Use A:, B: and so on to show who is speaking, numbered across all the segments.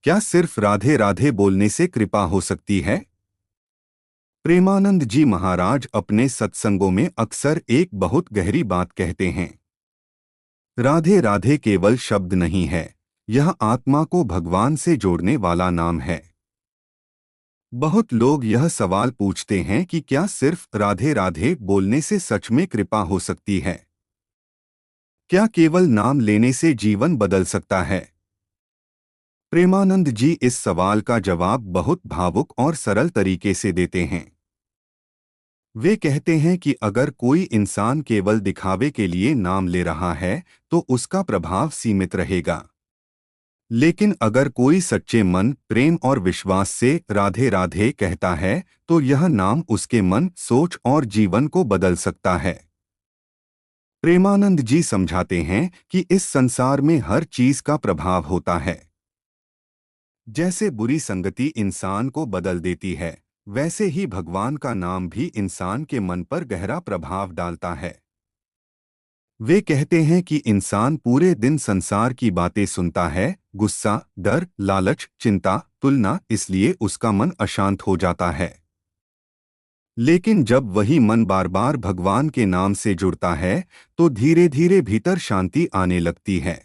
A: क्या सिर्फ राधे राधे बोलने से कृपा हो सकती है? प्रेमानंद जी महाराज अपने सत्संगों में अक्सर एक बहुत गहरी बात कहते हैं। राधे राधे केवल शब्द नहीं है, यह आत्मा को भगवान से जोड़ने वाला नाम है। बहुत लोग यह सवाल पूछते हैं कि क्या सिर्फ राधे राधे बोलने से सच में कृपा हो सकती है? क्या केवल नाम लेने से जीवन बदल सकता है? प्रेमानंद जी इस सवाल का जवाब बहुत भावुक और सरल तरीके से देते हैं। वे कहते हैं कि अगर कोई इंसान केवल दिखावे के लिए नाम ले रहा है तो उसका प्रभाव सीमित रहेगा। लेकिन अगर कोई सच्चे मन, प्रेम और विश्वास से राधे राधे कहता है तो यह नाम उसके मन, सोच और जीवन को बदल सकता है। प्रेमानंद जी समझाते हैं कि इस संसार में हर चीज का प्रभाव होता है। जैसे बुरी संगति इंसान को बदल देती है, वैसे ही भगवान का नाम भी इंसान के मन पर गहरा प्रभाव डालता है। वे कहते हैं कि इंसान पूरे दिन संसार की बातें सुनता है, गुस्सा, डर, लालच, चिंता, तुलना, इसलिए उसका मन अशांत हो जाता है। लेकिन जब वही मन बार बार भगवान के नाम से जुड़ता है तो धीरे धीरे भीतर शांति आने लगती है।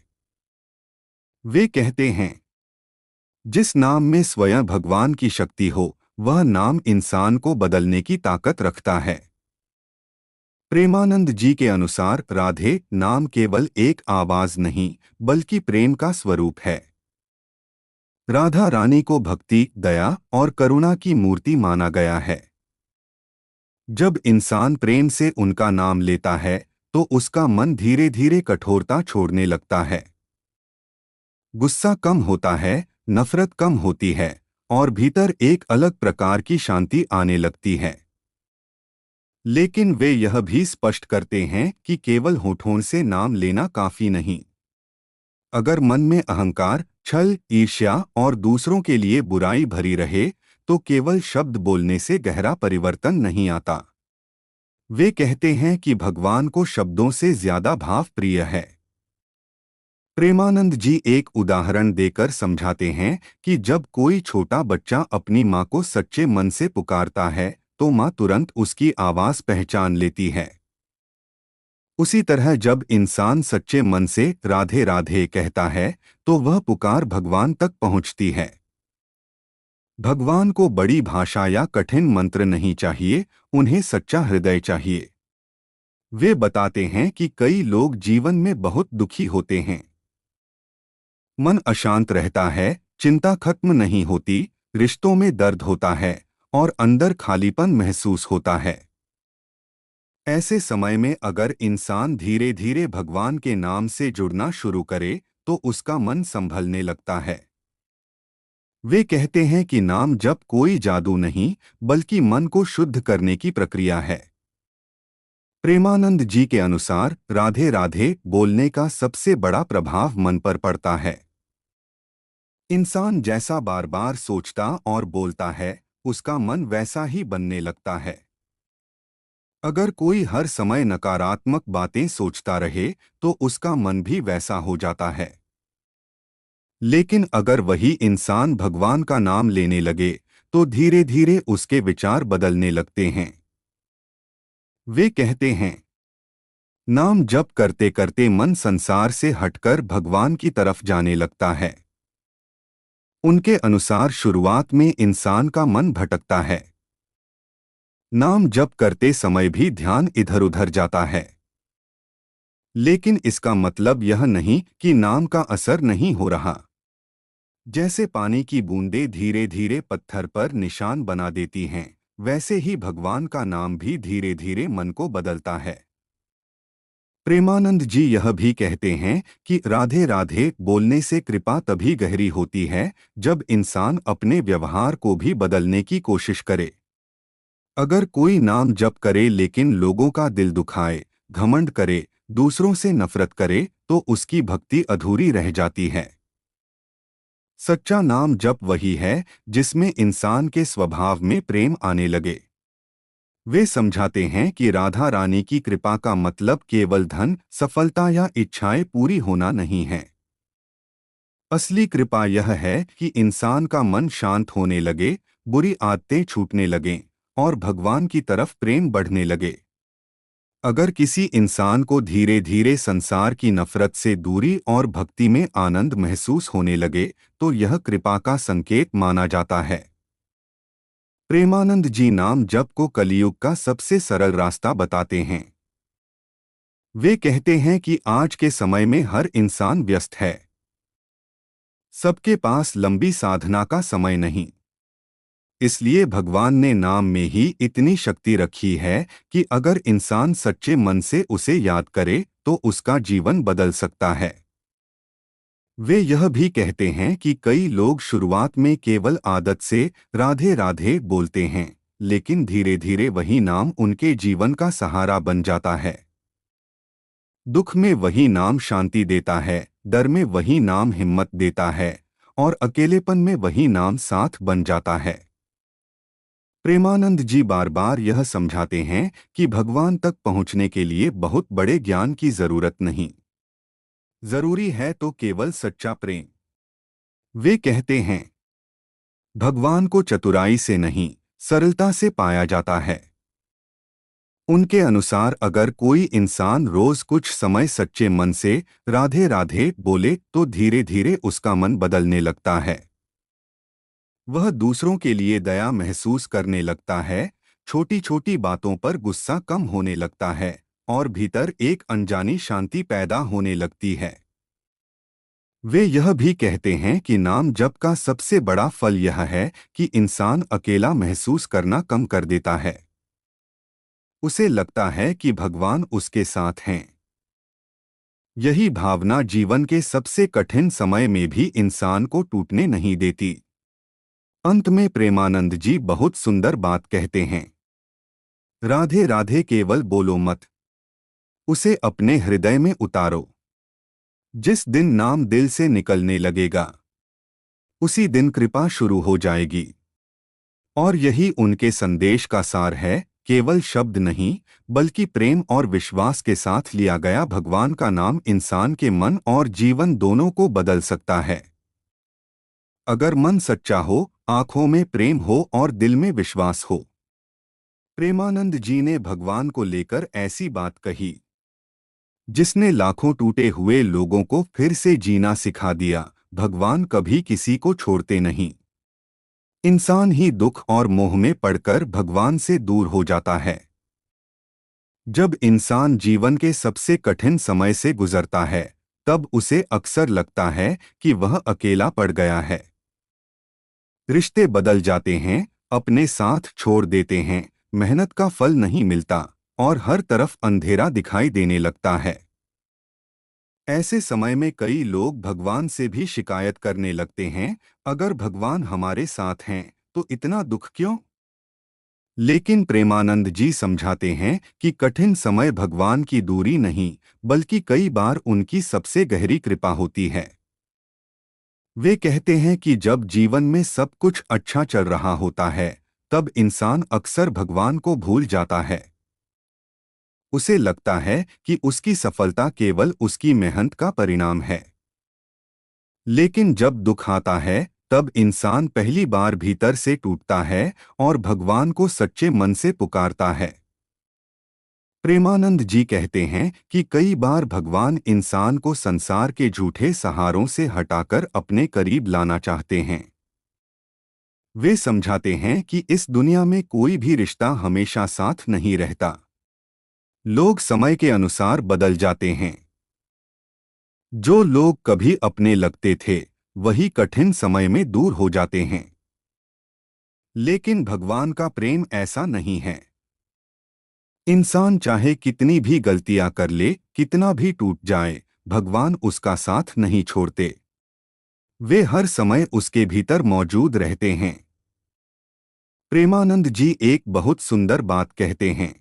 A: वे कहते हैं, जिस नाम में स्वयं भगवान की शक्ति हो, वह नाम इंसान को बदलने की ताकत रखता है। प्रेमानंद जी के अनुसार राधे नाम केवल एक आवाज नहीं, बल्कि प्रेम का स्वरूप है। राधा रानी को भक्ति, दया और करुणा की मूर्ति माना गया है। जब इंसान प्रेम से उनका नाम लेता है तो उसका मन धीरे धीरे कठोरता छोड़ने लगता है। गुस्सा कम होता है, नफरत कम होती है और भीतर एक अलग प्रकार की शांति आने लगती है। लेकिन वे यह भी स्पष्ट करते हैं कि केवल होठों से नाम लेना काफी नहीं। अगर मन में अहंकार, छल, ईर्ष्या और दूसरों के लिए बुराई भरी रहे तो केवल शब्द बोलने से गहरा परिवर्तन नहीं आता। वे कहते हैं कि भगवान को शब्दों से ज्यादा भाव प्रिय है। प्रेमानंद जी एक उदाहरण देकर समझाते हैं कि जब कोई छोटा बच्चा अपनी माँ को सच्चे मन से पुकारता है तो माँ तुरंत उसकी आवाज पहचान लेती है। उसी तरह जब इंसान सच्चे मन से राधे राधे कहता है तो वह पुकार भगवान तक पहुँचती है। भगवान को बड़ी भाषा या कठिन मंत्र नहीं चाहिए, उन्हें सच्चा हृदय चाहिए। वे बताते हैं कि कई लोग जीवन में बहुत दुखी होते हैं। मन अशांत रहता है, चिंता खत्म नहीं होती, रिश्तों में दर्द होता है और अंदर खालीपन महसूस होता है। ऐसे समय में अगर इंसान धीरे धीरे भगवान के नाम से जुड़ना शुरू करे तो उसका मन संभलने लगता है। वे कहते हैं कि नाम जप कोई जादू नहीं, बल्कि मन को शुद्ध करने की प्रक्रिया है। प्रेमानंद जी के अनुसार राधे राधे बोलने का सबसे बड़ा प्रभाव मन पर पड़ता है। इंसान जैसा बार बार सोचता और बोलता है, उसका मन वैसा ही बनने लगता है। अगर कोई हर समय नकारात्मक बातें सोचता रहे तो उसका मन भी वैसा हो जाता है। लेकिन अगर वही इंसान भगवान का नाम लेने लगे तो धीरे धीरे उसके विचार बदलने लगते हैं। वे कहते हैं, नाम जप करते करते मन संसार से हटकर भगवान की तरफ जाने लगता है। उनके अनुसार शुरुआत में इंसान का मन भटकता है। नाम जप करते समय भी ध्यान इधर उधर जाता है। लेकिन इसका मतलब यह नहीं कि नाम का असर नहीं हो रहा। जैसे पानी की बूंदें धीरे धीरे पत्थर पर निशान बना देती हैं, वैसे ही भगवान का नाम भी धीरे धीरे मन को बदलता है। प्रेमानंद जी यह भी कहते हैं कि राधे राधे बोलने से कृपा तभी गहरी होती है जब इंसान अपने व्यवहार को भी बदलने की कोशिश करे। अगर कोई नाम जप करे लेकिन लोगों का दिल दुखाए, घमंड करे, दूसरों से नफरत करे तो उसकी भक्ति अधूरी रह जाती है। सच्चा नाम जप वही है जिसमें इंसान के स्वभाव में प्रेम आने लगे। वे समझाते हैं कि राधा रानी की कृपा का मतलब केवल धन, सफलता या इच्छाएं पूरी होना नहीं है। असली कृपा यह है कि इंसान का मन शांत होने लगे, बुरी आदतें छूटने लगें और भगवान की तरफ प्रेम बढ़ने लगे। अगर किसी इंसान को धीरे धीरे संसार की नफरत से दूरी और भक्ति में आनंद महसूस होने लगे, तो यह कृपा का संकेत माना जाता है। प्रेमानंद जी नाम जप को कलियुग का सबसे सरल रास्ता बताते हैं। वे कहते हैं कि आज के समय में हर इंसान व्यस्त है। सबके पास लंबी साधना का समय नहीं। इसलिए भगवान ने नाम में ही इतनी शक्ति रखी है कि अगर इंसान सच्चे मन से उसे याद करे तो उसका जीवन बदल सकता है। वे यह भी कहते हैं कि कई लोग शुरुआत में केवल आदत से राधे राधे बोलते हैं, लेकिन धीरे धीरे वही नाम उनके जीवन का सहारा बन जाता है। दुख में वही नाम शांति देता है, डर में वही नाम हिम्मत देता है और अकेलेपन में वही नाम साथ बन जाता है। प्रेमानंद जी बार बार यह समझाते हैं कि भगवान तक पहुंचने के लिए बहुत बड़े ज्ञान की जरूरत नहीं, जरूरी है तो केवल सच्चा प्रेम। वे कहते हैं, भगवान को चतुराई से नहीं, सरलता से पाया जाता है। उनके अनुसार अगर कोई इंसान रोज कुछ समय सच्चे मन से राधे राधे बोले तो धीरे धीरे उसका मन बदलने लगता है। वह दूसरों के लिए दया महसूस करने लगता है, छोटी छोटी बातों पर गुस्सा कम होने लगता है और भीतर एक अनजानी शांति पैदा होने लगती है। वे यह भी कहते हैं कि नाम जप का सबसे बड़ा फल यह है कि इंसान अकेला महसूस करना कम कर देता है। उसे लगता है कि भगवान उसके साथ हैं। यही भावना जीवन के सबसे कठिन समय में भी इंसान को टूटने नहीं देती। अंत में प्रेमानंद जी बहुत सुंदर बात कहते हैं, राधे राधे केवल बोलो मत, उसे अपने हृदय में उतारो। जिस दिन नाम दिल से निकलने लगेगा, उसी दिन कृपा शुरू हो जाएगी। और यही उनके संदेश का सार है, केवल शब्द नहीं, बल्कि प्रेम और विश्वास के साथ लिया गया भगवान का नाम इंसान के मन और जीवन दोनों को बदल सकता है। अगर मन सच्चा हो, आंखों में प्रेम हो और दिल में विश्वास हो। प्रेमानंद जी ने भगवान को लेकर ऐसी बात कही, जिसने लाखों टूटे हुए लोगों को फिर से जीना सिखा दिया। भगवान कभी किसी को छोड़ते नहीं। इंसान ही दुख और मोह में पड़कर भगवान से दूर हो जाता है। जब इंसान जीवन के सबसे कठिन समय से गुजरता है, तब उसे अक्सर लगता है कि वह अकेला पड़ गया है। रिश्ते बदल जाते हैं, अपने साथ छोड़ देते हैं, मेहनत का फल नहीं मिलता और हर तरफ अंधेरा दिखाई देने लगता है। ऐसे समय में कई लोग भगवान से भी शिकायत करने लगते हैं, अगर भगवान हमारे साथ हैं तो इतना दुख क्यों? लेकिन प्रेमानंद जी समझाते हैं कि कठिन समय भगवान की दूरी नहीं, बल्कि कई बार उनकी सबसे गहरी कृपा होती है। वे कहते हैं कि जब जीवन में सब कुछ अच्छा चल रहा होता है, तब इंसान अक्सर भगवान को भूल जाता है। उसे लगता है कि उसकी सफलता केवल उसकी मेहनत का परिणाम है। लेकिन जब दुख आता है, तब इंसान पहली बार भीतर से टूटता है और भगवान को सच्चे मन से पुकारता है। प्रेमानंद जी कहते हैं कि कई बार भगवान इंसान को संसार के झूठे सहारों से हटाकर अपने करीब लाना चाहते हैं। वे समझाते हैं कि इस दुनिया में कोई भी रिश्ता हमेशा साथ नहीं रहता। लोग समय के अनुसार बदल जाते हैं। जो लोग कभी अपने लगते थे, वही कठिन समय में दूर हो जाते हैं। लेकिन भगवान का प्रेम ऐसा नहीं है। इंसान चाहे कितनी भी गलतियां कर ले, कितना भी टूट जाए, भगवान उसका साथ नहीं छोड़ते। वे हर समय उसके भीतर मौजूद रहते हैं। प्रेमानंद जी एक बहुत सुंदर बात कहते हैं,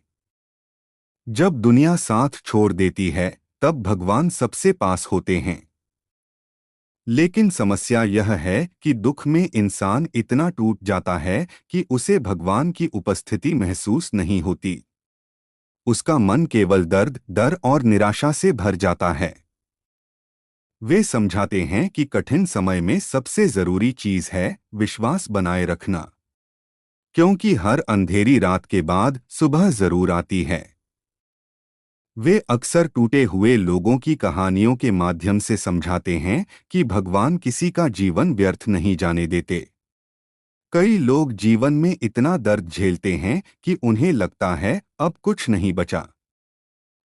A: जब दुनिया साथ छोड़ देती है, तब भगवान सबसे पास होते हैं। लेकिन समस्या यह है कि दुख में इंसान इतना टूट जाता है कि उसे भगवान की उपस्थिति महसूस नहीं होती। उसका मन केवल दर्द, डर और निराशा से भर जाता है। वे समझाते हैं कि कठिन समय में सबसे जरूरी चीज है विश्वास बनाए रखना, क्योंकि हर अंधेरी रात के बाद सुबह जरूर आती है। वे अक्सर टूटे हुए लोगों की कहानियों के माध्यम से समझाते हैं कि भगवान किसी का जीवन व्यर्थ नहीं जाने देते। कई लोग जीवन में इतना दर्द झेलते हैं कि उन्हें लगता है अब कुछ नहीं बचा।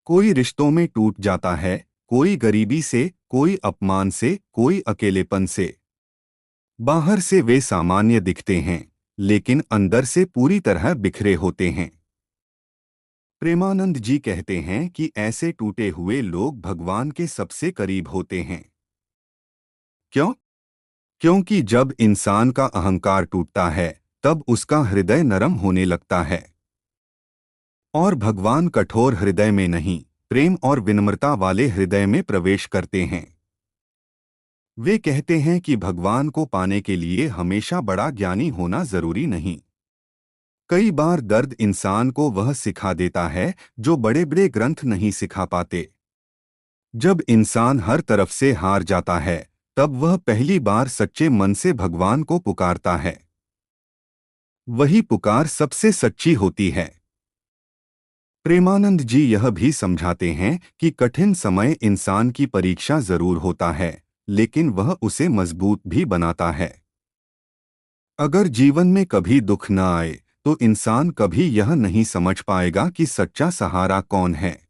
A: कोई रिश्तों में टूट जाता है, कोई गरीबी से, कोई अपमान से, कोई अकेलेपन से। बाहर से वे सामान्य दिखते हैं, लेकिन अंदर से पूरी तरह बिखरे होते हैं। प्रेमानंद जी कहते हैं कि ऐसे टूटे हुए लोग भगवान के सबसे करीब होते हैं। क्यों? क्योंकि जब इंसान का अहंकार टूटता है, तब उसका हृदय नरम होने लगता है। और भगवान कठोर हृदय में नहीं, प्रेम और विनम्रता वाले हृदय में प्रवेश करते हैं। वे कहते हैं कि भगवान को पाने के लिए हमेशा बड़ा ज्ञानी होना जरूरी नहीं। कई बार दर्द इंसान को वह सिखा देता है जो बड़े बड़े ग्रंथ नहीं सिखा पाते। जब इंसान हर तरफ से हार जाता है, तब वह पहली बार सच्चे मन से भगवान को पुकारता है। वही पुकार सबसे सच्ची होती है। प्रेमानंद जी यह भी समझाते हैं कि कठिन समय इंसान की परीक्षा जरूर होता है, लेकिन वह उसे मजबूत भी बनाता है। अगर जीवन में कभी दुख न आए, तो इंसान कभी यह नहीं समझ पाएगा कि सच्चा सहारा कौन है।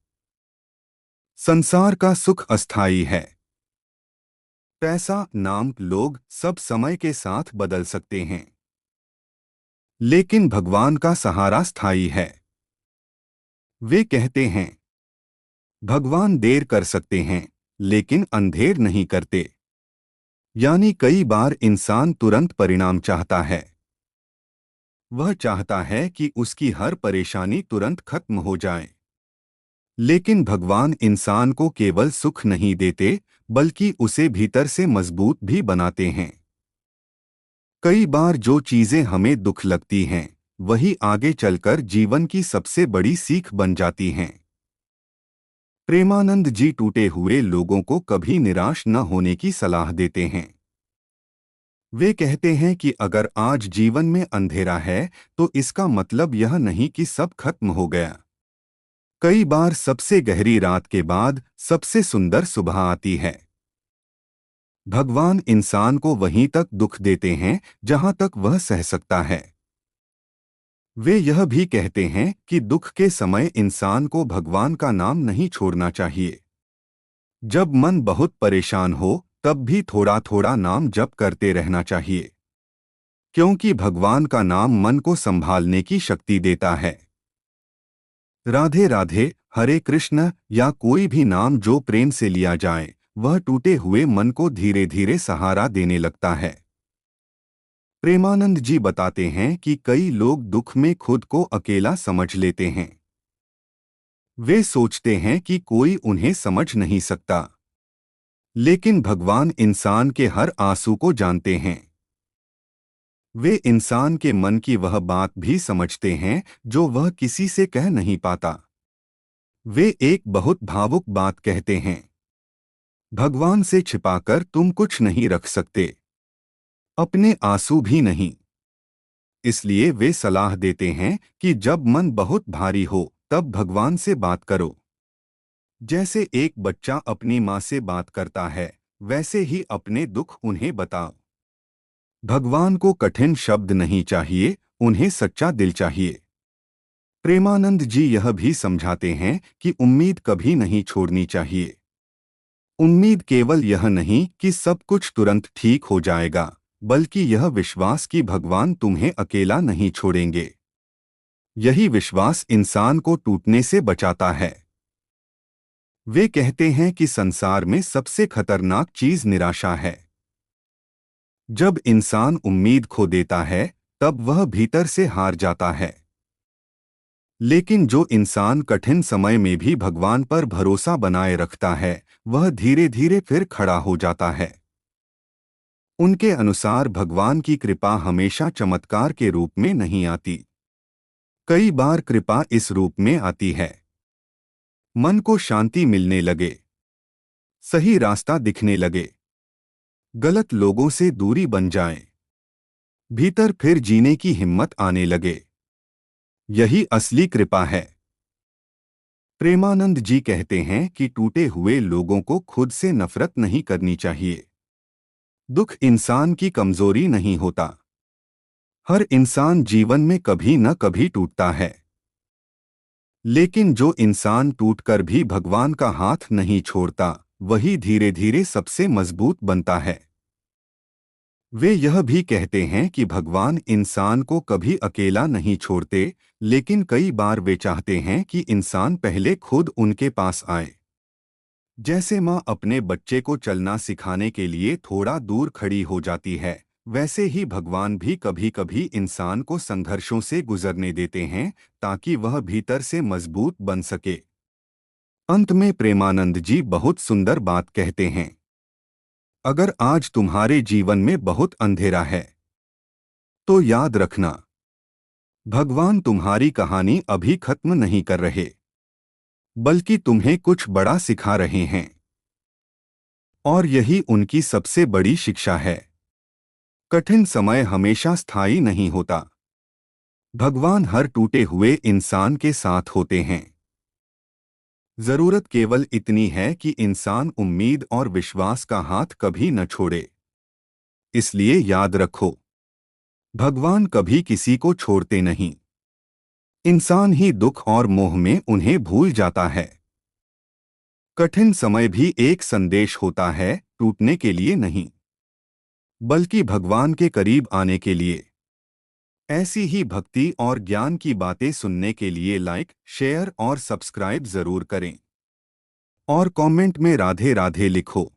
A: संसार का सुख अस्थायी है। पैसा, नाम, लोग सब समय के साथ बदल सकते हैं, लेकिन भगवान का सहारा स्थायी है। वे कहते हैं, भगवान देर कर सकते हैं, लेकिन अंधेर नहीं करते। यानी कई बार इंसान तुरंत परिणाम चाहता है। वह चाहता है कि उसकी हर परेशानी तुरंत खत्म हो जाए। लेकिन भगवान इंसान को केवल सुख नहीं देते, बल्कि उसे भीतर से मजबूत भी बनाते हैं। कई बार जो चीजें हमें दुख लगती हैं, वही आगे चलकर जीवन की सबसे बड़ी सीख बन जाती हैं। प्रेमानंद जी टूटे हुए लोगों को कभी निराश न होने की सलाह देते हैं। वे कहते हैं कि अगर आज जीवन में अंधेरा है, तो इसका मतलब यह नहीं कि सब खत्म हो गया। कई बार सबसे गहरी रात के बाद सबसे सुंदर सुबह आती है। भगवान इंसान को वहीं तक दुख देते हैं जहां तक वह सह सकता है। वे यह भी कहते हैं कि दुख के समय इंसान को भगवान का नाम नहीं छोड़ना चाहिए। जब मन बहुत परेशान हो, तब भी थोड़ा थोड़ा नाम जप करते रहना चाहिए, क्योंकि भगवान का नाम मन को संभालने की शक्ति देता है। राधे राधे, हरे कृष्ण या कोई भी नाम जो प्रेम से लिया जाए, वह टूटे हुए मन को धीरे धीरे सहारा देने लगता है। प्रेमानंद जी बताते हैं कि कई लोग दुख में खुद को अकेला समझ लेते हैं। वे सोचते हैं कि कोई उन्हें समझ नहीं सकता। लेकिन भगवान इंसान के हर आंसू को जानते हैं। वे इंसान के मन की वह बात भी समझते हैं जो वह किसी से कह नहीं पाता। वे एक बहुत भावुक बात कहते हैं, भगवान से छिपाकर तुम कुछ नहीं रख सकते, अपने आंसू भी नहीं। इसलिए वे सलाह देते हैं कि जब मन बहुत भारी हो, तब भगवान से बात करो। जैसे एक बच्चा अपनी माँ से बात करता है, वैसे ही अपने दुख उन्हें बताओ। भगवान को कठिन शब्द नहीं चाहिए, उन्हें सच्चा दिल चाहिए। प्रेमानंद जी यह भी समझाते हैं कि उम्मीद कभी नहीं छोड़नी चाहिए। उम्मीद केवल यह नहीं कि सब कुछ तुरंत ठीक हो जाएगा, बल्कि यह विश्वास कि भगवान तुम्हें अकेला नहीं छोड़ेंगे। यही विश्वास इंसान को टूटने से बचाता है। वे कहते हैं कि संसार में सबसे खतरनाक चीज निराशा है। जब इंसान उम्मीद खो देता है, तब वह भीतर से हार जाता है। लेकिन जो इंसान कठिन समय में भी भगवान पर भरोसा बनाए रखता है, वह धीरे धीरे फिर खड़ा हो जाता है। उनके अनुसार भगवान की कृपा हमेशा चमत्कार के रूप में नहीं आती। कई बार कृपा इस रूप में आती है, मन को शांति मिलने लगे, सही रास्ता दिखने लगे, गलत लोगों से दूरी बन जाए, भीतर फिर जीने की हिम्मत आने लगे। यही असली कृपा है। प्रेमानंद जी कहते हैं कि टूटे हुए लोगों को खुद से नफरत नहीं करनी चाहिए। दुख इंसान की कमजोरी नहीं होता। हर इंसान जीवन में कभी न कभी टूटता है, लेकिन जो इंसान टूटकर भी भगवान का हाथ नहीं छोड़ता, वही धीरे धीरे सबसे मजबूत बनता है। वे यह भी कहते हैं कि भगवान इंसान को कभी अकेला नहीं छोड़ते, लेकिन कई बार वे चाहते हैं कि इंसान पहले खुद उनके पास आए। जैसे माँ अपने बच्चे को चलना सिखाने के लिए थोड़ा दूर खड़ी हो जाती है, वैसे ही भगवान भी कभी कभी इंसान को संघर्षों से गुजरने देते हैं, ताकि वह भीतर से मजबूत बन सके। अंत में प्रेमानंद जी बहुत सुंदर बात कहते हैं। अगर आज तुम्हारे जीवन में बहुत अंधेरा है, तो याद रखना, भगवान तुम्हारी कहानी अभी खत्म नहीं कर रहे, बल्कि तुम्हें कुछ बड़ा सिखा रहे हैं। और यही उनकी सबसे बड़ी शिक्षा है। कठिन समय हमेशा स्थायी नहीं होता। भगवान हर टूटे हुए इंसान के साथ होते हैं। जरूरत केवल इतनी है कि इंसान उम्मीद और विश्वास का हाथ कभी न छोड़े। इसलिए याद रखो, भगवान कभी किसी को छोड़ते नहीं। इंसान ही दुख और मोह में उन्हें भूल जाता है। कठिन समय भी एक संदेश होता है, टूटने के लिए नहीं, बल्कि भगवान के करीब आने के लिए। ऐसी ही भक्ति और ज्ञान की बातें सुनने के लिए लाइक, शेयर और सब्सक्राइब जरूर करें। और कमेंट में राधे राधे लिखो।